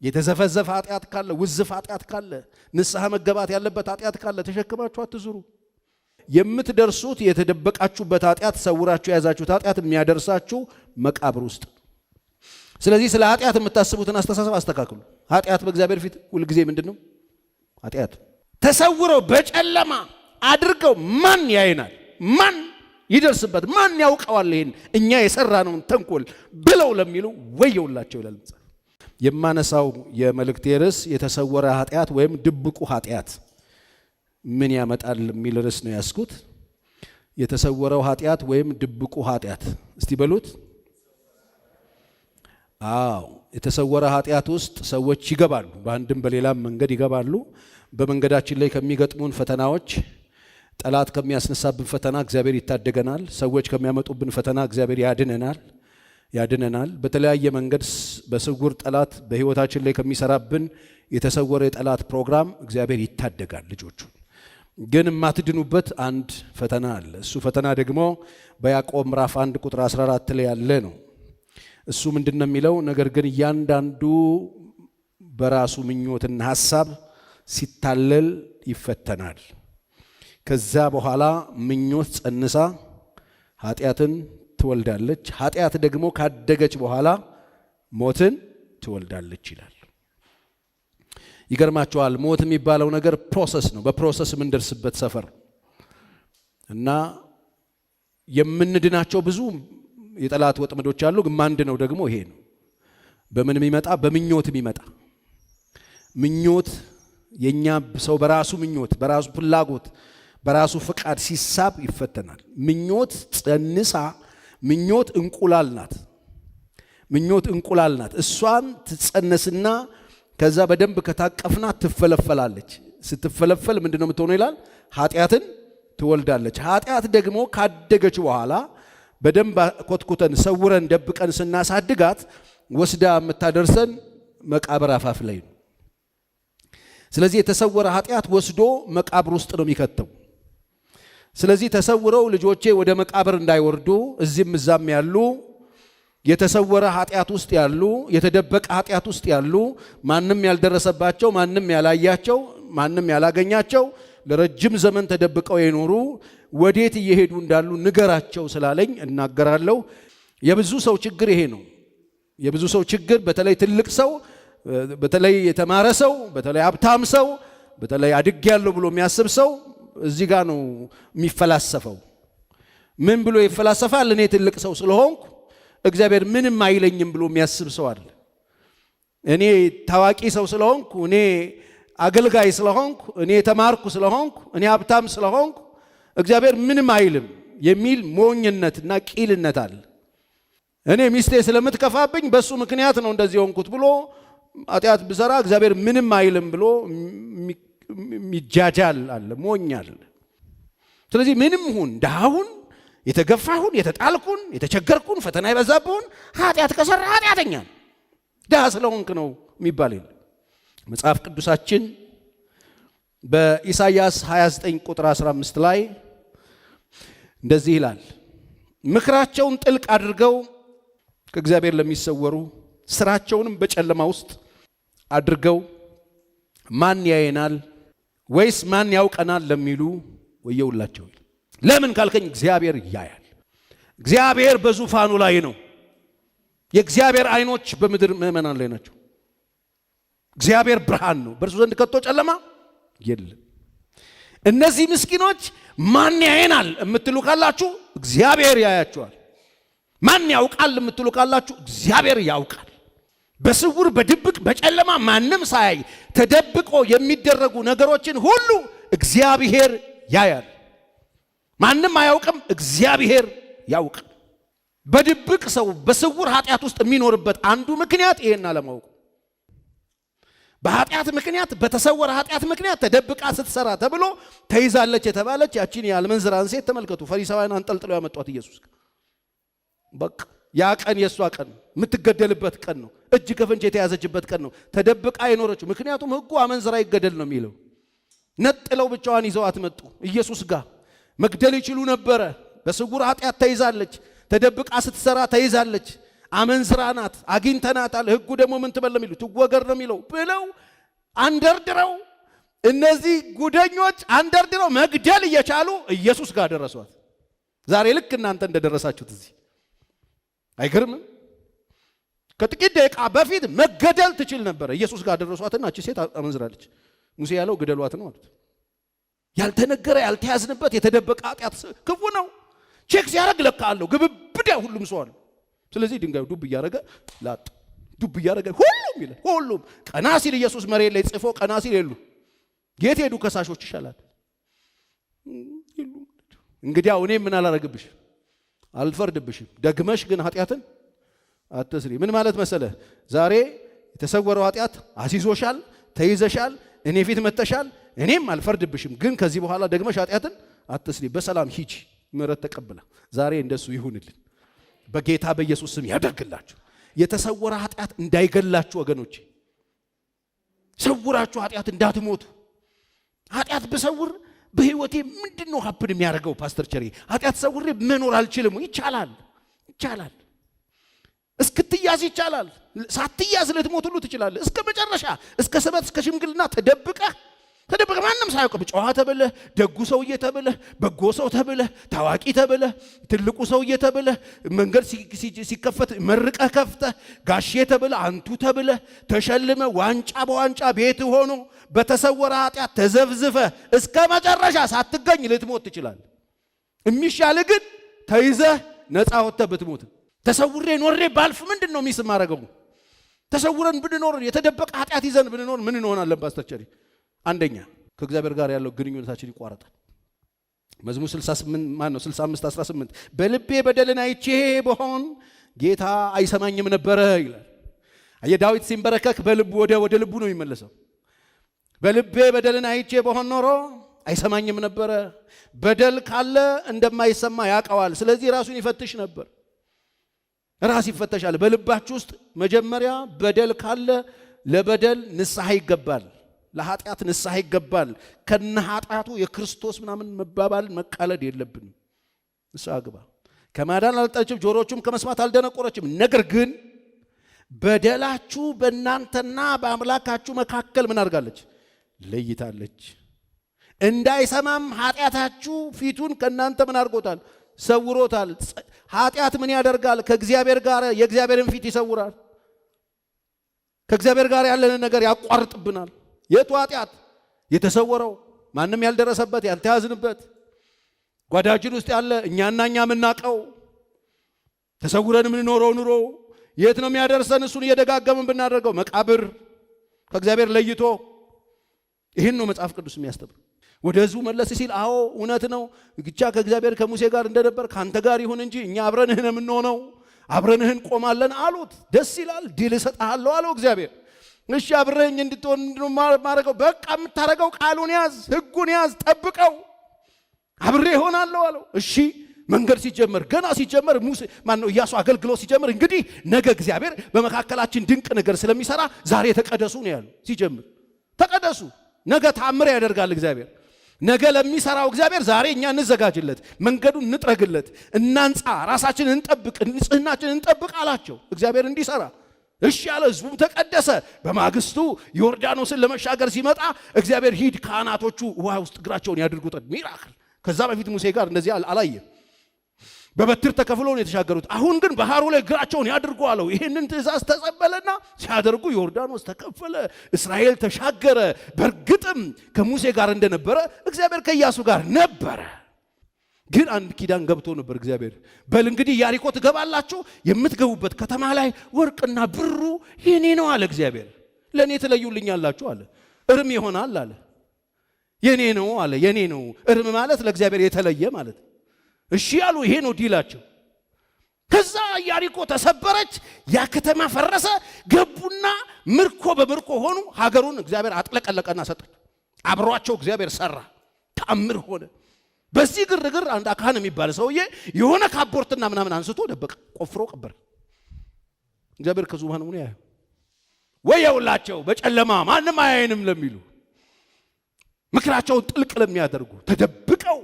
የተዘፈዘፈ ኃጢአት ካለ ውዝፍ ኃጢአት ካለ ንስሐ መገባት ያለበት ኃጢአት ካለ ተሸክማችሁ አትዙሩ። የምትደርሱት የተደበቃችሁበት ኃጢአት ሰውራችሁ የያዛችሁት ኃጢአት የሚያደርሳችሁ መቃብር ውስጥ። ስለዚህ ስለ ኃጢአት የምታስቡትን አስተሳሰብ አስተካክሉ። ኃጢአት በእግዚአብሔር ፊት ሁሉ ጊዜ ምንድነው? ኃጢአት ተሰውረው በጨለማ አድርገው ማን ያይናል? ማን ይደርስበት? ማን ያውቀዋል? ይሄን እኛ የሰራነውን ተንኮል ብለው ለሚሉ ወየውላቸው ይላል መጽሐፍ። የማነሳው የመልእክቴ ርዕስ የተሰወረ ኃጢአት ወይም ድብቁ ኃጢአት ምን ያመጣል የሚል ርዕስ ነው ያስኩት። የተሰወረው ኃጢአት ወይም ድብቁ ኃጢአት እስቲ በሉት። አዎ የተሰወረ ኃጢአት ውስጥ ሰዎች ይገባሉ፣ በአንድም በሌላም መንገድ ይገባሉ። በመንገዳችን ላይ ከሚገጥሙን ፈተናዎች፣ ጠላት ከሚያስነሳብን ፈተና እግዚአብሔር ይታደገናል። ሰዎች ከሚያመጡብን ፈተና እግዚአብሔር ያድነናል። በተለያየ መንገድ በስውር ጠላት በህይወታችን ላይ ከሚሰራብን የተሰወረ የጠላት ፕሮግራም እግዚአብሔር ይታደጋል ልጆቹ። ግን የማትድኑበት አንድ ፈተና አለ። እሱ ፈተና ደግሞ በያዕቆብ ምዕራፍ 1 ቁጥር 14 ላይ ያለ ነው። እሱ ምንድነው የሚለው? ነገር ግን እያንዳንዱ በራሱ ምኞትና ሐሳብ ሲታለል ይፈተናል። ከዛ በኋላ ምኞት ጸንሳ ኃጢአትን ትወልዳለች። ኃጢአት ደግሞ ካደገች በኋላ ሞትን ትወልዳለች ይላል። ይገርማችኋል፣ ሞት የሚባለው ነገር ፕሮሰስ ነው። በፕሮሰስ የምንደርስበት ሰፈር እና የምንድናቸው ብዙ የጠላት ወጥመዶች አሉ። ግን አንድ ነው ደግሞ ይሄ ነው። በምን የሚመጣ? በምኞት የሚመጣ ምኞት። የኛ ሰው በራሱ ምኞት፣ በራሱ ፍላጎት፣ በራሱ ፍቃድ ሲሳብ ይፈተናል። ምኞት ጸንሳ፣ ምኞት እንቁላል ናት። እሷን ትጸነስና ከዛ በደንብ ከታቀፍናት ትፈለፈላለች። ስትፈለፈል ምንድነው የምትሆነው ይላል? ኃጢአትን ትወልዳለች። ኃጢአት ደግሞ ካደገች በኋላ በደንብ ኮትኩተን ሰውረን ደብቀን ስናሳድጋት ወስዳ የምታደርሰን መቃብር አፋፍ ላይ ነው። ስለዚህ የተሰወረ ኃጢአት ወስዶ መቃብር ውስጥ ነው የሚከተው። ስለዚህ ተሰውረው ልጆቼ ወደ መቃብር እንዳይወርዱ እዚህም እዛም ያሉ የተሰወረ ኃጢአት ውስጥ ያሉ፣ የተደበቀ ኃጢአት ውስጥ ያሉ፣ ማንም ያልደረሰባቸው፣ ማንም ያላያቸው፣ ማንም ያላገኛቸው ለረጅም ዘመን ተደብቀው የኖሩ ወዴት እየሄዱ እንዳሉ ንገራቸው ስላለኝ እናገራለሁ። የብዙ ሰው ችግር ይሄ ነው። የብዙ ሰው ችግር በተለይ ትልቅ ሰው፣ በተለይ የተማረ ሰው፣ በተለይ ሀብታም ሰው፣ በተለይ አድጌያለሁ ብሎ የሚያስብ ሰው እዚህ ጋር ነው የሚፈላሰፈው። ምን ብሎ ይፈላሰፋል? እኔ ትልቅ ሰው ስለሆንኩ እግዚአብሔር ምንም አይለኝም ብሎ የሚያስብ ሰው አለ። እኔ ታዋቂ ሰው ስለሆንኩ፣ እኔ አገልጋይ ስለሆንኩ፣ እኔ ተማርኩ ስለሆንኩ፣ እኔ ሀብታም ስለሆንኩ እግዚአብሔር ምንም አይልም የሚል ሞኝነትና ቂልነት አለ። እኔ ሚስቴ ስለምትከፋብኝ በሱ ምክንያት ነው እንደዚህ ሆንኩት ብሎ ኃጢአት ብሰራ እግዚአብሔር ምንም አይልም ብሎ የሚጃጃል አለ፣ ሞኝ አለ። ስለዚህ ምንም ሁን፣ ደሃሁን፣ የተገፋሁን፣ የተጣልኩን፣ የተቸገርኩን፣ ፈተና የበዛብሁን ኃጢአት ከሰራ ኃጢአተኛ ደሃ ስለሆንክ ነው የሚባል የለም። መጽሐፍ ቅዱሳችን በኢሳይያስ 29 ቁጥር 15 ላይ እንደዚህ ይላል፣ ምክራቸውን ጥልቅ አድርገው ከእግዚአብሔር ለሚሰወሩ ስራቸውንም በጨለማ ውስጥ አድርገው ማን ያየናል ወይስ ማን ያውቀናል ለሚሉ ወየውላቸው። ለምን ካልከኝ እግዚአብሔር ያያል። እግዚአብሔር በዙፋኑ ላይ ነው። የእግዚአብሔር አይኖች በምድር ምእመናን ላይ ናቸው። እግዚአብሔር ብርሃን ነው፣ በእርሱ ዘንድ ከቶ ጨለማ የለም። እነዚህ ምስኪኖች ማን ያየናል የምትሉ ካላችሁ እግዚአብሔር ያያቸዋል። ማን ያውቃል የምትሉ ካላችሁ እግዚአብሔር ያውቃል። በስውር በድብቅ በጨለማ ማንም ሳያይ ተደብቆ የሚደረጉ ነገሮችን ሁሉ እግዚአብሔር ያያል። ማንም አያውቅም፣ እግዚአብሔር ያውቃል። በድብቅ ሰው በስውር ኃጢአት ውስጥ የሚኖርበት አንዱ ምክንያት ይሄን አለማወቁ። በኃጢአት ምክንያት፣ በተሰወረ ኃጢአት ምክንያት ተደብቃ ስትሰራ ተብሎ ተይዛለች የተባለች ያቺን የአልመንዝራን ሴት ተመልከቱ። ፈሪሳውያን አንጠልጥለው ያመጧት ኢየሱስ። በቃ ያ ቀን የሷ ቀን የምትገደልበት ቀን ነው። እጅ ከፍንጅ የተያዘችበት ቀን ነው። ተደብቃ የኖረችው ምክንያቱም ሕጉ አመንዝራ ይገደል ነው የሚለው። ነጥለው ብቻዋን ይዘው አትመጡ ኢየሱስ ጋር። መግደል ይችሉ ነበረ። በስውር ኃጢአት ተይዛለች። ተደብቃ ስትሰራ ተይዛለች። አመንዝራ ናት፣ አግኝተናታል፣ ሕጉ ደግሞ ምን ትበል ነው የሚለው ትወገር ነው የሚለው ብለው አንደርድረው እነዚህ ጉደኞች አንደርድረው መግደል እየቻሉ ኢየሱስ ጋር ደረሷት። ዛሬ ልክ እናንተ እንደደረሳችሁት እዚህ አይገርምም? ከጥቂት ደቂቃ በፊት መገደል ትችል ነበር። ኢየሱስ ጋር ደረሷትና እቺ ሴት አመንዝራለች። ሙሴ ያለው ግደሏት ነው አሉት። ያልተነገረ ያልተያዝንበት የተደበቀ ኃጢአት ክፉ ነው። ቼክ ሲያደርግ ለካ አለው ግብብዳ ሁሉም ሰው አለ። ስለዚህ ድንጋዩ ዱብ እያደረገ ላጥ ዱብ እያደረገ ሁሉም ቀና ሲል ኢየሱስ መሬት ላይ ጽፎ ቀና ሲል የሉ የት ሄዱ ከሳሾች ይሻላል እንግዲህ እኔ ምን አላረግብሽ አልፈርድብሽም ደግመሽ ግን ኃጢአትን አትስሪ። ምን ማለት መሰለ ዛሬ የተሰወረው ኃጢአት አሲዞሻል ተይዘሻል እኔ ፊት መተሻል እኔም አልፈርድብሽም ግን ከዚህ በኋላ ደግመሽ ኃጢአትን አትስሪ በሰላም ሂጂ ምሕረት ተቀበላ ዛሬ እንደሱ ይሁንልን በጌታ በኢየሱስ ስም ያደርግላችሁ። የተሰወረ ኃጢአት እንዳይገላችሁ ወገኖቼ ሰውራችሁ ኃጢአት እንዳትሞቱ። ኃጢአት በሰውር በህይወቴ ምንድነው ሀፕን የሚያደርገው ፓስተር ቸሪ ኃጢአት ሰውሬ መኖር አልችልም? ይቻላል እስክትያዝ ይቻላል። ሳትያዝ ልትሞት ሁሉ ትችላለህ። እስከ መጨረሻ እስከ ስበት እስከ ሽምግልና ተደብቀህ ማንም ሳያውቅ ጨዋ ተብለህ ደጉ ሰውዬ ተብለህ በጎ ሰው ተብለህ ታዋቂ ተብለህ ትልቁ ሰውዬ ተብለህ መንገድ ሲከፈት መርቀህ ከፍተህ ጋሼ ተብለህ አንቱ ተብለህ ተሸልመ ዋንጫ በዋንጫ ቤት ሆኖ በተሰወረ ኃጢአት ተዘፍዝፈህ እስከ መጨረሻ ሳትገኝ ልትሞት ትችላለህ። የሚሻል ግን ተይዘህ ነፃ ወጥተህ ብትሞት። ተሰውሬ ኖሬ ባልፍ ምንድነው ሚስ ማረገው? ተሰውረን ብንኖር የተደበቀ ኃጢአት ይዘን ብንኖር ምን እንሆናለን ፓስተር ቸሪ? አንደኛ ከእግዚአብሔር ጋር ያለው ግንኙነታችን ይቋረጣል። መዝሙር 65:18 በልቤ በደልን አይቼ በሆን ጌታ አይሰማኝም ነበረ ይላል። ዳዊት ሲንበረከክ በልቡ ወደ ልቡ ነው የሚመለሰው። በልቤ በደልን አይቼ በሆን ኖሮ አይሰማኝም ነበረ። በደል ካለ እንደማይሰማ ያውቀዋል። ስለዚህ ራሱን ይፈትሽ ነበር። ራስ ይፈተሻል። በልባችሁ ውስጥ መጀመሪያ በደል ካለ ለበደል ንስሐ ይገባል። ለኃጢአት ንስሐ ይገባል። ከነ ኃጢአቱ የክርስቶስ ምናምን መባባል መቃለድ የለብንም። ንስሐ ግባ። ከማዳን አልጠችም ጆሮቹም ከመስማት አልደነቆረችም። ነገር ግን በደላችሁ በእናንተና በአምላካችሁ መካከል ምን አድርጋለች? ለይታለች። እንዳይሰማም ኃጢአታችሁ ፊቱን ከእናንተ ምን አድርጎታል? ሰውሮታል። ኃጢአት ምን ያደርጋል? ከእግዚአብሔር ጋር የእግዚአብሔርን ፊት ይሰውራል። ከእግዚአብሔር ጋር ያለንን ነገር ያቋርጥብናል። የቱ ኃጢአት? የተሰወረው ማንም ያልደረሰበት ያልተያዝንበት ጓዳችን ውስጥ ያለ እኛና እኛ የምናውቀው ተሰውረን የምንኖረው ኑሮ የት ነው የሚያደርሰን? እሱን እየደጋገምን ብናደርገው መቃብር፣ ከእግዚአብሔር ለይቶ። ይህን ነው መጽሐፍ ቅዱስ የሚያስተምር። ወደ ህዝቡ መለስ ሲል አዎ እውነት ነው ብቻ ከእግዚአብሔር ከሙሴ ጋር እንደነበር ካንተ ጋር ይሁን እንጂ እኛ አብረንህ ነው የምንሆነው፣ አብረንህ እንቆማለን አሉት። ደስ ይላል። ድል እሰጥሃለሁ አለው እግዚአብሔር። እሺ አብረኝ እንድትሆን ማረገው። በቃ የምታረገው ቃሉን ያዝ፣ ህጉን ያዝ፣ ጠብቀው፣ አብሬ እሆናለሁ አለው። እሺ መንገድ ሲጀመር ገና ሲጀመር ሙሴ ኢያሱ አገልግሎት ሲጀመር እንግዲህ ነገ እግዚአብሔር በመካከላችን ድንቅ ነገር ስለሚሰራ ዛሬ ተቀደሱ ነው ያለው። ሲጀምር ተቀደሱ፣ ነገ ታምር ያደርጋል እግዚአብሔር። ነገ ለሚሰራው እግዚአብሔር ዛሬ እኛ እንዘጋጅለት፣ መንገዱን እንጥረግለት፣ እናንጻ፣ ራሳችንን እንጠብቅ፣ ንጽህናችንን እንጠብቅ አላቸው እግዚአብሔር እንዲሰራ። እሺ ያለ ህዝቡም ተቀደሰ። በማግስቱ ዮርዳኖስን ለመሻገር ሲመጣ እግዚአብሔር ሂድ ካህናቶቹ ውሃ ውስጥ እግራቸውን ያድርጉት ሚራክል። ከዛ በፊት ሙሴ ጋር እንደዚህ አላየም። በበትር ተከፍሎ ነው የተሻገሩት። አሁን ግን ባህሩ ላይ እግራቸውን ያድርጉ አለው። ይህንን ትእዛዝ ተቀበለና ሲያደርጉ ዮርዳኖስ ተከፈለ፣ እስራኤል ተሻገረ። በእርግጥም ከሙሴ ጋር እንደነበረ እግዚአብሔር ከኢያሱ ጋር ነበረ። ግን አንድ ኪዳን ገብቶ ነበር እግዚአብሔር። በል እንግዲህ ኢያሪኮ ትገባላችሁ፣ የምትገቡበት ከተማ ላይ ወርቅና ብሩ የኔ ነው አለ እግዚአብሔር። ለኔ ትለዩልኛላችሁ አለ። እርም ይሆናል አለ። የኔ ነው አለ። የኔ ነው እርም ማለት ለእግዚአብሔር የተለየ ማለት። እሺ ያሉ ይሄ ነው ዲላቸው። ከዛ ኢያሪኮ ተሰበረች፣ ያ ከተማ ፈረሰ። ገቡና ምርኮ በምርኮ ሆኑ። ሀገሩን እግዚአብሔር አጥለቀለቀና ሰጠ። አብሯቸው እግዚአብሔር ሰራ፣ ተአምር ሆነ። በዚህ ግርግር አንድ አካህን የሚባል ሰውዬ የሆነ ካቦርትና ምናምን አንስቶ ደበቀ፣ ቆፍሮ ቀበረ። እግዚአብሔር ከዙፋኑ ሆነ ያየው። ወየውላቸው በጨለማ ማንም አያየንም ለሚሉ፣ ምክራቸውን ጥልቅ ለሚያደርጉ፣ ተደብቀው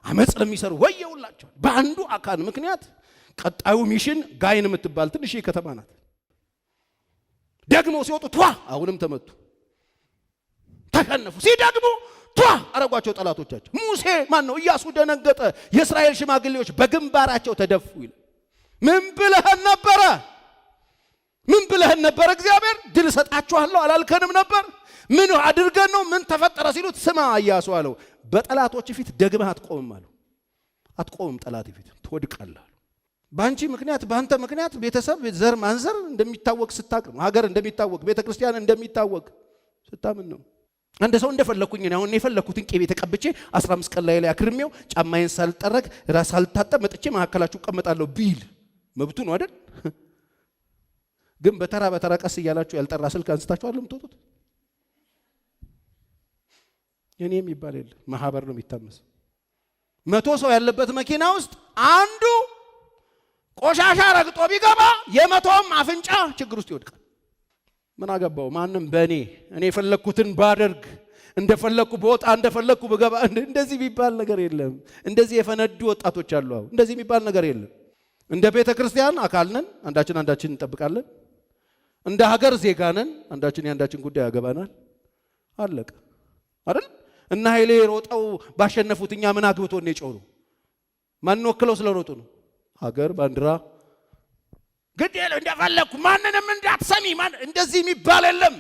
አመጽ ለሚሰሩ ወየውላቸው። በአንዱ አካህን ምክንያት ቀጣዩ ሚሽን ጋይን የምትባል ትንሽ ከተማ ናት። ደግሞ ሲወጡ ቷ አሁንም ተመቱ፣ ተሸነፉ። ሲደግሙ ቷ አረጓቸው ጠላቶቻቸው። ሙሴ ማን ነው? ኢያሱ ደነገጠ። የእስራኤል ሽማግሌዎች በግንባራቸው ተደፉ ይላል። ምን ብለህን ነበረ? ምን ብለህን ነበር? እግዚአብሔር ድል ሰጣችኋለሁ አላልከንም ነበር? ምን አድርገን ነው? ምን ተፈጠረ ሲሉት ስማ ኢያሱ አለው፣ በጠላቶች ፊት ደግመህ አትቆምም አለው። አትቆምም፣ ጠላት ፊት ትወድቃለህ። ባንቺ ምክንያት ባንተ ምክንያት ቤተሰብ ዘር ማንዘር እንደሚታወቅ ስታቅ ነው። ሀገር እንደሚታወቅ፣ ቤተክርስቲያን እንደሚታወቅ ስታምን ነው። አንድ ሰው እንደፈለኩኝ ነው አሁን የፈለኩትን ቄቤ ተቀብቼ 15 ቀን ላይ አክርሜው ጫማዬን ሳልጠረግ ራስ ሳልታጠብ መጥቼ መሐከላችሁ ቀመጣለሁ ቢል መብቱ ነው አይደል? ግን በተራ በተራ ቀስ እያላችሁ ያልጠራ ስልክ አንስታችሁ አይደል የምትወጡት? የኔ የሚባል የለም፣ ማህበር ነው የሚታመሰው። 100 ሰው ያለበት መኪና ውስጥ አንዱ ቆሻሻ ረግጦ ቢገባ የ100ም አፍንጫ ችግር ውስጥ ይወድቃል። ምን አገባው? ማንም በእኔ የፈለኩትን ባደርግ እንደፈለኩ በወጣ እንደፈለኩ በገባ እንደዚህ የሚባል ነገር የለም። እንደዚህ የፈነዱ ወጣቶች አሉ። አሁን እንደዚህ የሚባል ነገር የለም። እንደ ቤተ ክርስቲያን አካል ነን፣ አንዳችን እንጠብቃለን። እንደ ሀገር ዜጋ ነን፣ አንዳችን ጉዳይ ያገባናል። አለቀ አይደል? እና ኃይሌ ሮጠው ባሸነፉት እኛ ምን አግብቶን ነው የጮሩ? ማን ወክለው ስለሮጡ ነው? ሀገር ባንዲራ ግዴለ እንደፈለኩ ማንንም እንዳትሰሚ እንደዚህ የሚባል የለም።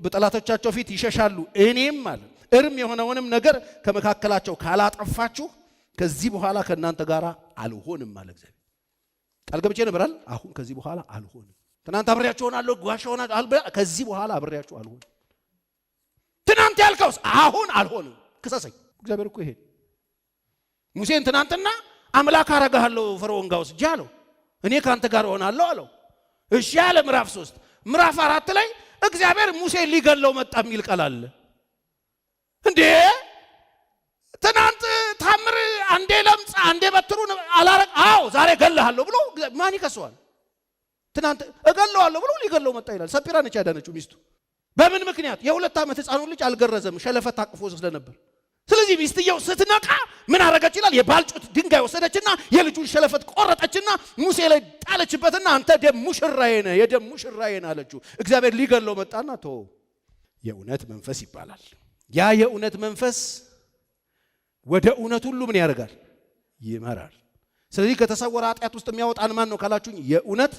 በጠላቶቻቸው ፊት ይሸሻሉ። እኔም ማለት እርም የሆነውንም ነገር ከመካከላቸው ካላጠፋችሁ ከዚህ በኋላ ከእናንተ ጋር አልሆንም ማለት እግዚአብሔር ቃል ገብቼ ነበራል። አሁን ከዚህ በኋላ አልሆንም። ትናንት አብሬያችሁ ሆናለሁ፣ ጓሽ ሆናለሁ። ከዚህ በኋላ አብሬያችሁ አልሆንም። ትናንት ያልከውስ አሁን አልሆንም። ክሰሰኝ። እግዚአብሔር እኮ ይሄ ሙሴን ትናንትና አምላክ አረጋለሁ ፈርዖን ጋር ወስጄ አለው። እኔ ካንተ ጋር ሆናለሁ አለው። እሺ ያለ ምዕራፍ 3 ምዕራፍ 4 ላይ እግዚአብሔር ሙሴ ሊገለው መጣ የሚል ቃል አለ እንዴ? ትናንት ታምር አንዴ ለምጽ አንዴ በትሩን አላረግ አው ዛሬ ገለሃለሁ ብሎ ማን ይከሰዋል? ትናንት እገለዋለሁ ብሎ ሊገለው መጣ ይላል። ሰጲራ ነች ያዳነችው ሚስቱ። በምን ምክንያት? የ2 ዓመት ሕፃኑን ልጅ አልገረዘም፣ ሸለፈት አቅፎ ስለነበር። ስለዚህ ሚስትየው ስትነቃ ምን አረጋች ይላል? የባልጩት ድንጋይ ወሰደችና የልጁን ሸለፈት ቆረጠችና ሙሴ ላይ ጣለችበትና አንተ ደም ሙሽራዬ ነህ፣ የደም ሙሽራዬ ነህ አለችው። እግዚአብሔር ሊገለው መጣና ተወው። የእውነት መንፈስ ይባላል። ያ የእውነት መንፈስ ወደ እውነት ሁሉ ምን ያደርጋል? ይመራል። ስለዚህ ከተሰወረ ኃጢአት ውስጥ የሚያወጣን ማን ነው ካላችሁኝ፣ የእውነት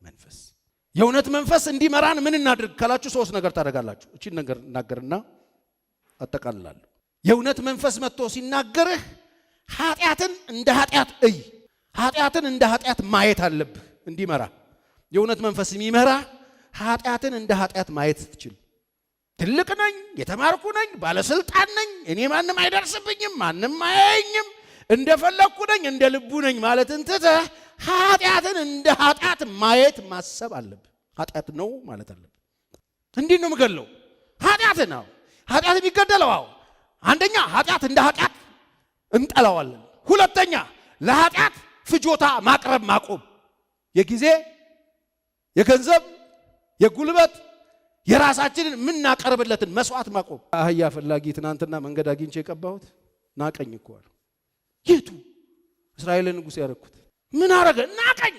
መንፈስ። የእውነት መንፈስ እንዲመራን ምን እናድርግ ካላችሁ 3 ነገር ታደርጋላችሁ። እቺን ነገር እናገርና አጠቃልላለሁ። የእውነት መንፈስ መጥቶ ሲናገርህ ኃጢአትን እንደ ኃጢአት እይ። ኃጢአትን እንደ ኃጢአት ማየት አለብህ እንዲመራ። የእውነት መንፈስ የሚመራ ኃጢአትን እንደ ኃጢአት ማየት ትችል። ትልቅ ነኝ፣ የተማርኩ ነኝ፣ ባለስልጣን ነኝ፣ እኔ ማንም አይደርስብኝም፣ ማንም አያየኝም፣ እንደፈለኩ ነኝ፣ እንደ ልቡ ነኝ ማለትን ትተህ ኃጢአትን እንደ ኃጢአት ማየት ማሰብ አለብህ። ኃጢአት ነው ማለት አለብህ። እንዲህ ነው የምገለው ኃጢአት ነው። ኃጢአት የሚገደለው አዎ አንደኛ ኃጢአት እንደ ኃጢአት እንጠላዋለን። ሁለተኛ ለኃጢአት ፍጆታ ማቅረብ ማቆም፣ የጊዜ የገንዘብ የጉልበት የራሳችንን የምናቀርብለትን መስዋዕት ማቆም። አህያ ፈላጊ ትናንትና መንገድ አግኝቼ የቀባሁት ናቀኝ እኮ አለ። የቱ? እስራኤልን ንጉሥ ያደረኩት ምን አረገ? ናቀኝ።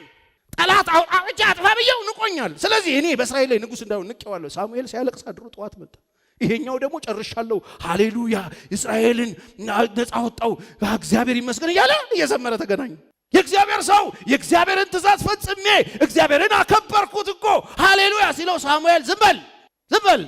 ጠላት አውጣ አጥፋ ብየው ንቆኛል። ስለዚህ እኔ በእስራኤል ላይ ንጉሥ እንዳው ንቄዋለሁ። ሳሙኤል ሲያለቅስ አድሮ ጠዋት መጣ። ይሄኛው ደግሞ ጨርሻለሁ፣ ሃሌሉያ እስራኤልን ነፃ ወጣው እግዚአብሔር ይመስገን እያለ እየዘመረ ተገናኙ። የእግዚአብሔር ሰው የእግዚአብሔርን ትእዛዝ ፈጽሜ እግዚአብሔርን አከበርኩት እኮ ሃሌሉያ ሲለው ሳሙኤል ዝም በል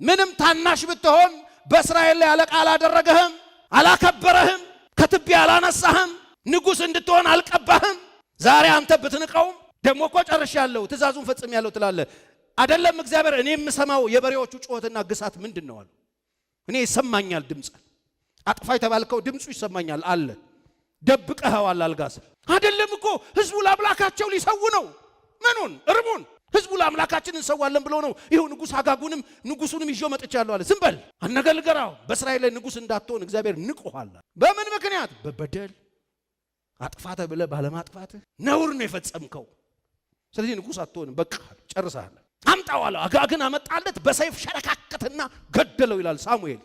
ምንም ታናሽ ብትሆን በእስራኤል ላይ አለቃ አላደረገህም፣ አላከበረህም፣ ከትቢያ አላነሳህም፣ ንጉሥ እንድትሆን አልቀባህም። ዛሬ አንተ ብትንቀውም ደግሞ እኮ ጨርሻለሁ ትእዛዙን ፈጽሜያለሁ ትላለህ አይደለም? እግዚአብሔር እኔ የምሰማው የበሬዎቹ ጩኸትና ግሳት ምንድን ነው አሉ። እኔ ይሰማኛል ድምፅ፣ አጥፋ የተባልከው ድምፁ ይሰማኛል አለ። ደብቀኸዋል አልጋስ አይደለም እኮ ህዝቡ ለአምላካቸው ሊሰው ነው። ምኑን እርሙን ህዝቡ ለአምላካችን እንሰዋለን ብሎ ነው። ይሄው ንጉሥ አጋጉንም ንጉሱንም ይዤ መጥቻለሁ አለ። ዝም በል አነገልገራው። በእስራኤል ላይ ንጉሥ እንዳትሆን እግዚአብሔር ንቆሃል። በምን ምክንያት? በበደል አጥፋተ ብለህ ባለማጥፋትህ ነውር ነው የፈጸምከው። ስለዚህ ንጉሥ አትሆንም፣ በቃ ጨርሰሃል። አምጣው አለ። አጋግን አመጣለት፣ በሰይፍ ሸረካከተና ገደለው ይላል ሳሙኤል።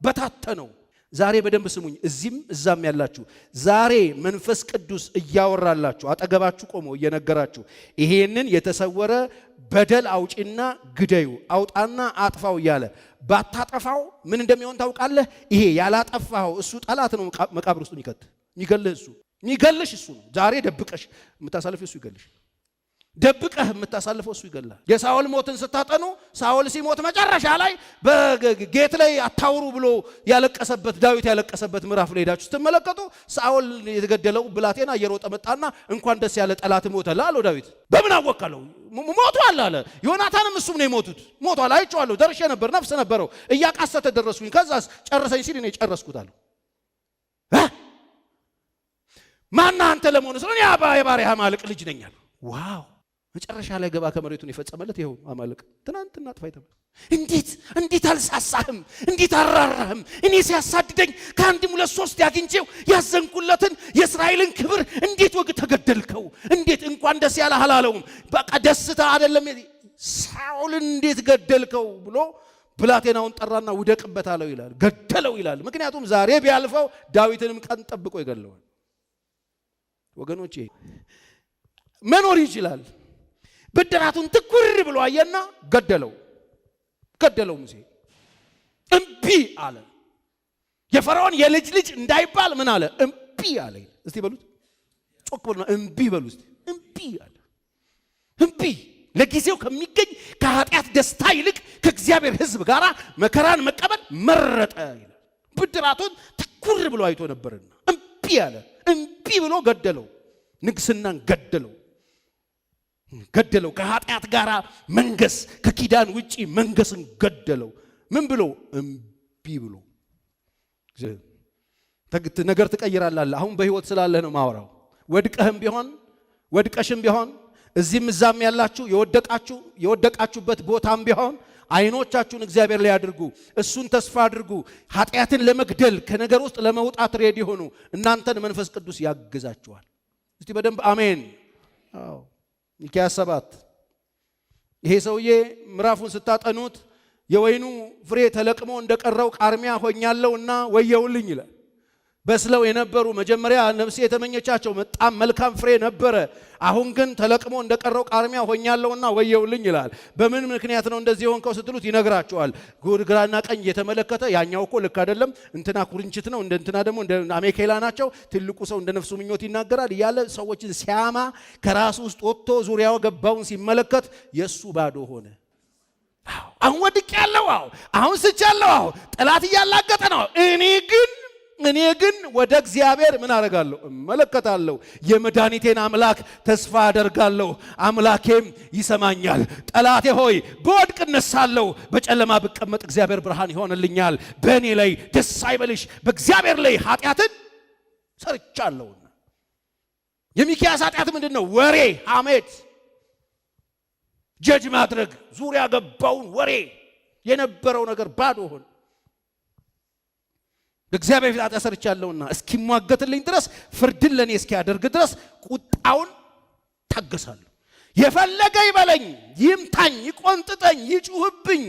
በታተነው። ዛሬ በደንብ ስሙኝ። እዚህም እዛም ያላችሁ ዛሬ መንፈስ ቅዱስ እያወራላችሁ አጠገባችሁ ቆሞ እየነገራችሁ ይሄንን የተሰወረ በደል አውጪና ግደዩ፣ አውጣና አጥፋው እያለ ባታጠፋው ምን እንደሚሆን ታውቃለህ? ይሄ ያላጠፋው እሱ ጠላት ነው መቃብር ውስጥ የሚገልሽ እሱ ነው። ዛሬ ደብቀሽ የምታሳልፈው እሱ ይገልሽ። ደብቀህ የምታሳልፈው እሱ ይገላል። የሳኦል ሞትን ስታጠኑ ሳኦል ሲሞት መጨረሻ ላይ በጌት ላይ አታውሩ ብሎ ያለቀሰበት ዳዊት ያለቀሰበት ምዕራፍ ላይ ሄዳችሁ ስትመለከቱ ሳኦል የተገደለው ብላቴና እየሮጠ መጣና እንኳን ደስ ያለ ጠላት ሞተላ አለው ዳዊት። በምን አወቀለው? ሞቷል አለ። ዮናታንም እሱም ነው የሞቱት። ሞቷል፣ አይቼዋለሁ፣ ደርሼ ነበር፣ ነፍስ ነበረው፣ እያቃሰተ ደረስኩኝ፣ ከዛስ ጨረሰኝ ሲል እኔ ጨረስኩት አለው። ማን አንተ ለመሆኑ ስለኔ የባሪያህ አማልቅ ልጅ ነኝ አለው። ዋው! መጨረሻ ላይ ገባ ከመሬቱን የፈጸመለት ይኸው አማልቅ ትናንትና አጥፋ የተባለ። እንዴት አልሳሳህም? እንዴት አራራህም? እኔ ሲያሳድደኝ ከአንድም ሁለት ሶስት ያግኝቼው ያዘንኩለትን የእስራኤልን ክብር እንዴት ወግ ተገደልከው? እንዴት እንኳን ደስ ያለህ አላለውም። በቃ ደስታ አይደለም ሳኦልን እንዴት ገደልከው ብሎ ብላቴናውን ጠራና ውደቅበት አለው ይላል። ገደለው ይላል። ምክንያቱም ዛሬ ቢያልፈው ዳዊትንም ቀን ጠብቆ ይገለዋል። ወገኖቼ መኖር ይችላል። ብድራቱን ትኩር ብሎ አየና ገደለው። ሙሴ እምቢ አለ። የፈርዖን የልጅ ልጅ እንዳይባል ምን አለ? እምቢ አለ። እስቲ በሉት፣ ጮክ በሉና እምቢ በሉ እስቲ። እምቢ አለ። እምቢ ለጊዜው ከሚገኝ ከኃጢአት ደስታ ይልቅ ከእግዚአብሔር ሕዝብ ጋር መከራን መቀበል መረጠ ይላል። ብድራቱን ትኩር ብሎ አይቶ ነበርና እምቢ አለ። እምቢ ብሎ ገደለው። ንግስናን ገደለው። ከኃጢአት ጋር መንገስ፣ ከኪዳን ውጪ መንገስን ገደለው። ምን ብሎ? እምቢ ብሎ። ነገር ትቀይራለህ። አሁን በህይወት ስላለህ ነው ማወራው። ወድቀሽም ቢሆን እዚህም እዛም ያላችሁ የወደቃችሁበት ቦታም ቢሆን አይኖቻችሁን እግዚአብሔር ላይ አድርጉ። እሱን ተስፋ አድርጉ። ኃጢአትን ለመግደል ከነገር ውስጥ ለመውጣት ሬዲ ሆኑ። እናንተን መንፈስ ቅዱስ ያግዛችኋል። እስቲ በደንብ አሜን። አዎ ሚክያስ 7 ይሄ ሰውዬ ምዕራፉን ስታጠኑት የወይኑ ፍሬ ተለቅሞ እንደቀረው ቃርሚያ ሆኛለሁና ወየውልኝ ይላል። በስለው የነበሩ መጀመሪያ ነፍሴ የተመኘቻቸው በጣም መልካም ፍሬ ነበረ። አሁን ግን ተለቅሞ እንደቀረው ቃርሚያ ሆኛለሁና ወየውልኝ ይላል። በምን ምክንያት ነው እንደዚህ ሆንከው ስትሉት ይነግራቸዋል። ግራና ቀኝ እየተመለከተ ያኛው እኮ ልክ አይደለም፣ እንትና ኩርንችት ነው፣ እንትና ደግሞ እንደ አሜኬላ ናቸው፣ ትልቁ ሰው እንደ ነፍሱ ምኞት ይናገራል እያለ ሰዎችን ሲያማ ከራሱ ውስጥ ወጥቶ ዙሪያው ገባውን ሲመለከት የሱ ባዶ ሆነ። አሁን ወድቄያለሁ፣ አሁን ስቻለሁ፣ ጠላት እያላገጠ ነው። እኔ ግን ወደ እግዚአብሔር ምን አደርጋለሁ? እመለከታለሁ። የመድኃኒቴን አምላክ ተስፋ አደርጋለሁ፣ አምላኬም ይሰማኛል። ጠላቴ ሆይ በወድቅ እነሳለሁ፣ በጨለማ ብቀመጥ እግዚአብሔር ብርሃን ይሆንልኛል። በእኔ ላይ ደስ አይበልሽ፣ በእግዚአብሔር ላይ ኃጢአትን ሰርቻለሁና። የሚክያስ ኃጢአት ምንድን ነው? ወሬ፣ ሐሜት፣ ጀጅ ማድረግ፣ ዙሪያ ገባውን ወሬ፣ የነበረው ነገር ባዶ ሆነ። በእግዚአብሔር ፊት ኃጢአት ሰርቻለሁና እስኪሟገትልኝ ድረስ ፍርድን ለኔ እስኪያደርግ ድረስ ቁጣውን ታገሳለሁ። የፈለገ ይበለኝ፣ ይምታኝ፣ ይቆንጥጠኝ፣ ይጩህብኝ፣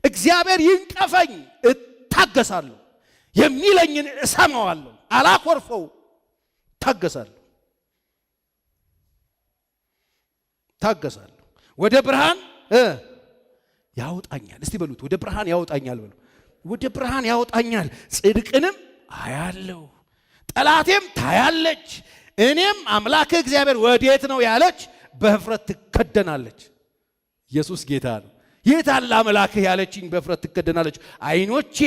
እግዚአብሔር ይንቀፈኝ፣ እታገሳለሁ። የሚለኝን እሰማዋለሁ፣ አላኮርፈው፣ ታገሳለሁ። ወደ ብርሃን ያወጣኛል። እስቲ በሉት፣ ወደ ብርሃን ያወጣኛል በሉ። ወደ ብርሃን ያወጣኛል፣ ጽድቅንም አያለሁ። ጠላቴም ታያለች። እኔም አምላክ እግዚአብሔር ወዴት ነው ያለች በህፍረት ትከደናለች። ኢየሱስ ጌታ ነው። የት አለ አምላክህ ያለችኝ በህፍረት ትከደናለች። አይኖቼ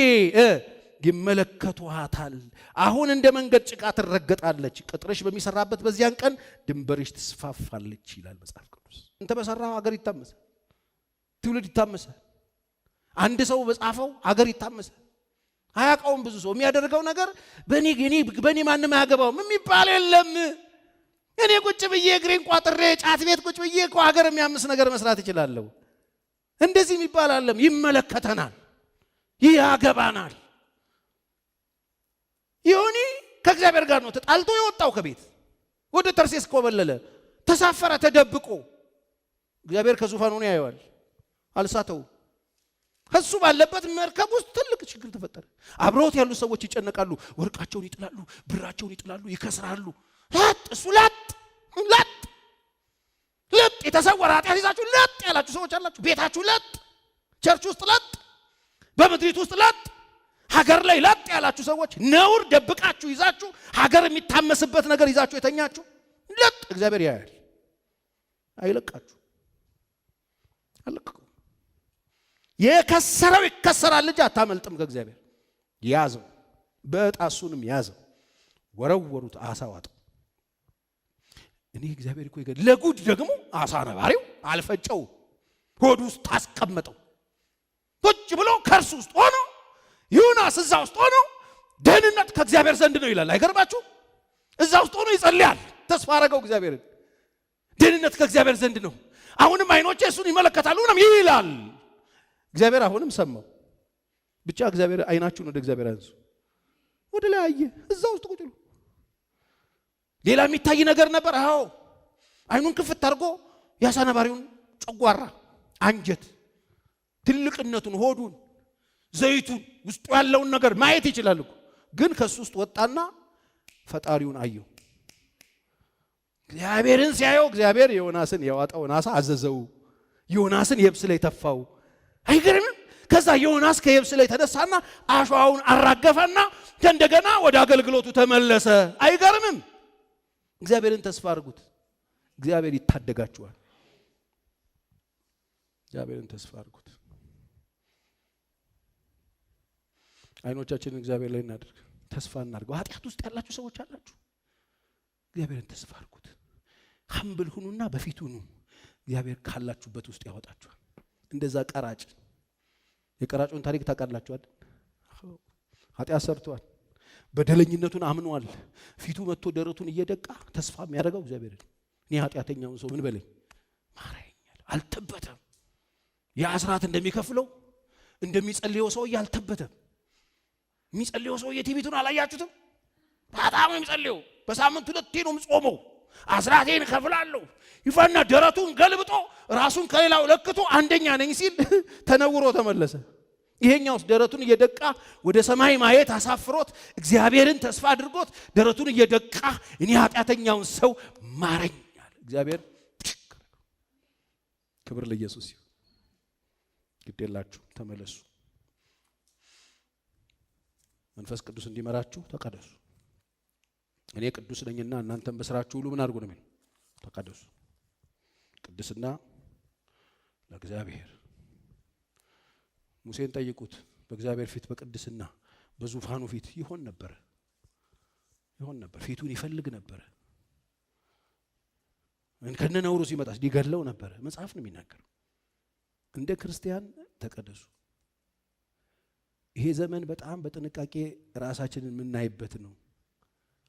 ይመለከቱሃታል። አሁን እንደ መንገድ ጭቃ ትረገጣለች። ቅጥርሽ በሚሰራበት በዚያን ቀን ድንበርሽ ትስፋፋለች ይላል መጽሐፍ ቅዱስ። እንተ በሰራው ሀገር ይታመሳል፣ ትውልድ ይታመሳል። አንድ ሰው በጻፈው ሀገር ይታመሳል። አያውቀውም። ብዙ ሰው የሚያደርገው ነገር በእኔ ማንም አያገባውም የሚባል የለም። እኔ ቁጭ ብዬ እግሬን ቋጥሬ ጫት ቤት ቁጭ ብዬ እኮ ሀገር የሚያምስ ነገር መስራት እችላለሁ። እንደዚህ የሚባል አለም። ይመለከተናል፣ ያገባናል። ይሁኒ ከእግዚአብሔር ጋር ነው ተጣልቶ የወጣው ከቤት ወደ ተርሴስ ኮበለለ፣ ተሳፈረ ተደብቆ። እግዚአብሔር ከዙፋኑ ያየዋል፣ አልሳተው። እሱ ባለበት መርከብ ውስጥ ትልቅ ችግር ተፈጠረ። አብረውት ያሉ ሰዎች ይጨነቃሉ፣ ወርቃቸውን ይጥላሉ፣ ብራቸውን ይጥላሉ፣ ይከስራሉ። እሱ ለጥ የተሰወረ ኃጢአት ይዛችሁ ለጥ ያላችሁ ሰዎች አላችሁ። ቤታችሁ ለጥ፣ ቸርች ውስጥ ለጥ፣ በምድሪት ውስጥ ለጥ፣ ሀገር ላይ ለጥ ያላችሁ ሰዎች ነውር ደብቃችሁ ይዛችሁ ሀገር የሚታመስበት ነገር ይዛችሁ የተኛችሁ ለጥ። እግዚአብሔር ያያል፣ አይለቃችሁ። አለቀቁ። የከሰረው ይከሰራል እንጂ አታመልጥም ከእግዚአብሔር። ያዘው፣ በጣሱንም ያዘው፣ ወረወሩት፣ አሳ ዋጠው። እኔ እግዚአብሔር እኮ ይገድ ለጉድ ደግሞ አሳ ነባሪው አልፈጨው፣ ሆድ ውስጥ ታስቀመጠው። ቁጭ ብሎ ከርሱ ውስጥ ሆኖ ዮናስ እዛ ውስጥ ሆኖ ደህንነት ከእግዚአብሔር ዘንድ ነው ይላል። አይገርማችሁ? እዛ ውስጥ ሆኖ ይጸልያል። ተስፋ አረገው እግዚአብሔርን። ደህንነት ከእግዚአብሔር ዘንድ ነው። አሁንም አይኖቼ እሱን ይመለከታሉ ይላል። እግዚአብሔር አሁንም ሰማው። ብቻ እግዚአብሔር አይናችሁን ወደ እግዚአብሔር አንሱ። ወደ ላይ አየ። እዛ ውስጥ ቁጭ ብሎ ሌላ የሚታይ ነገር ነበር። አዎ አይኑን ክፍት አድርጎ የአሳ ነባሪውን ጨጓራ፣ አንጀት፣ ትልቅነቱን፣ ሆዱን፣ ዘይቱን፣ ውስጡ ያለውን ነገር ማየት ይችላል እኮ። ግን ከሱ ውስጥ ወጣና ፈጣሪውን አየው። እግዚአብሔርን ሲያየው እግዚአብሔር ዮናስን ያዋጣውን አሳ አዘዘው። ዮናስን የብስ ላይ ተፋው። አይገርምም? ከዛ ዮናስ ከየብስ ላይ ተነሳና አሸዋውን አራገፈና እንደገና ወደ አገልግሎቱ ተመለሰ። አይገርምም? እግዚአብሔርን ተስፋ አድርጉት። እግዚአብሔር ይታደጋችኋል። እግዚአብሔርን ተስፋ አድርጉት። አይኖቻችንን እግዚአብሔር ላይ እናድርግ። ተስፋ እናድርገው። ኃጢአት ውስጥ ያላችሁ ሰዎች አላችሁ። እግዚአብሔርን ተስፋ አድርጉት። ሀምብል ሁኑና በፊቱ ሁኑ። እግዚአብሔር ካላችሁበት ውስጥ ያወጣችኋል። እንደዛ ቀራጭ፣ የቀራጩን ታሪክ ታውቃላችኋል። ኃጢአት ሰርቷል፣ በደለኝነቱን አምኗል። ፊቱ መጥቶ ደረቱን እየደቃ ተስፋ የሚያደርገው እግዚአብሔርን። እኔ ኃጢአተኛውን ሰው ምን በለኝ ማረኛል። አልተበተም። የአስራት እንደሚከፍለው እንደሚጸልየው ሰውዬ አልተበተም። የሚጸልየው ሰውዬ ቲቪቱን አላያችሁትም? በጣም ነው የሚጸልየው። በሳምንት 2 ነው የምጾመው፣ አስራቴን እከፍላለሁ ይፋና ደረቱን ገልብጦ ራሱን ከሌላው ለክቶ አንደኛ ነኝ ሲል ተነውሮ ተመለሰ። ይሄኛውስ ደረቱን እየደቃ ወደ ሰማይ ማየት አሳፍሮት እግዚአብሔርን ተስፋ አድርጎት ደረቱን እየደቃ እኔ ኃጢአተኛውን ሰው ማረኛል። እግዚአብሔር ክብር ለኢየሱስ ይሁን። ግዴላችሁ ተመለሱ። መንፈስ ቅዱስ እንዲመራችሁ ተቀደሱ። እኔ ቅዱስ ነኝና እናንተም በስራችሁ ሁሉ ምን አድርጉ ነው የሚለው? ተቀደሱ። ቅድስና ለእግዚአብሔር። ሙሴን ጠይቁት። በእግዚአብሔር ፊት በቅድስና በዙፋኑ ፊት ይሆን ነበር። ፊቱን ይፈልግ ነበር። ከነነውሩ ሲመጣስ ሊገድለው ነበር። መጽሐፍ ነው የሚናገረው። እንደ ክርስቲያን ተቀደሱ። ይሄ ዘመን በጣም በጥንቃቄ ራሳችንን የምናይበት ነው።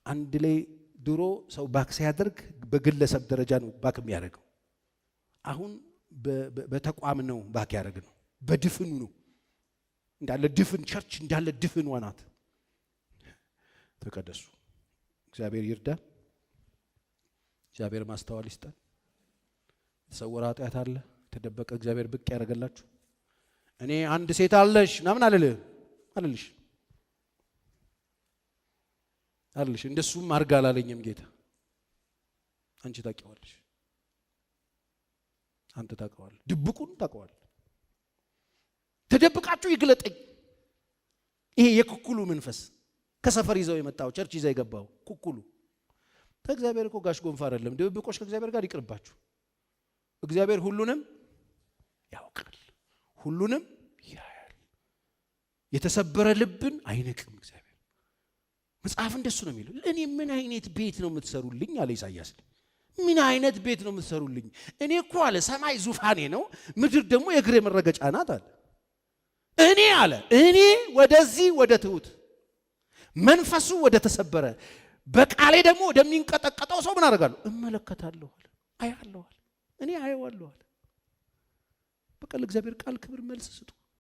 አንድ ላይ ድሮ ሰው ባክ ሲያደርግ በግለሰብ ደረጃ ነው ባክ የሚያደርገው። አሁን በተቋም ነው ባክ ያደርግ ነው። በድፍኑ ነው እንዳለ ድፍን ቸርች እንዳለ ድፍን ዋናት። ተቀደሱ። እግዚአብሔር ይርዳን። እግዚአብሔር ማስተዋል ይስጣን። የተሰወረ ኃጢአት አለ ተደበቀ እግዚአብሔር ብቅ ያደርገላችሁ። እኔ አንድ ሴት አለሽ ምናምን አልልሽ እንደሱም አርጋ አላለኝም ጌታ። አንቺ ታውቂዋለሽ፣ አንተ ታውቀዋለህ፣ ድብቁን ታውቀዋለህ። ተደብቃችሁ ይግለጠኝ። ይሄ የኩኩሉ መንፈስ ከሰፈር ይዘው የመጣው ቸርች ይዘው የገባው ኩኩሉ ከእግዚአብሔር እኮ ጋሽ ጎንፋ አይደለም። ድብብቆሽ ከእግዚአብሔር ጋር ይቅርባችሁ። እግዚአብሔር ሁሉንም ያውቃል፣ ሁሉንም ያያል። የተሰበረ ልብን አይንቅም እግዚአብሔር። መጽሐፍ እንደሱ ነው የሚለው። እኔ ምን አይነት ቤት ነው የምትሰሩልኝ አለ ኢሳይያስ። ምን አይነት ቤት ነው የምትሰሩልኝ? እኔ እኮ አለ ሰማይ ዙፋኔ ነው፣ ምድር ደግሞ የእግሬ መረገጫ ናት አለ። እኔ ወደዚህ ወደ ትሁት መንፈሱ ወደ ተሰበረ በቃሌ ደግሞ ወደሚንቀጠቀጠው ሰው ምን አደርጋለሁ? እመለከታለሁ አለ፣ አያለሁ አለ፣ እኔ አየዋለሁ አለ። በቃ ለእግዚአብሔር ቃል ክብር መልስ ስጡ።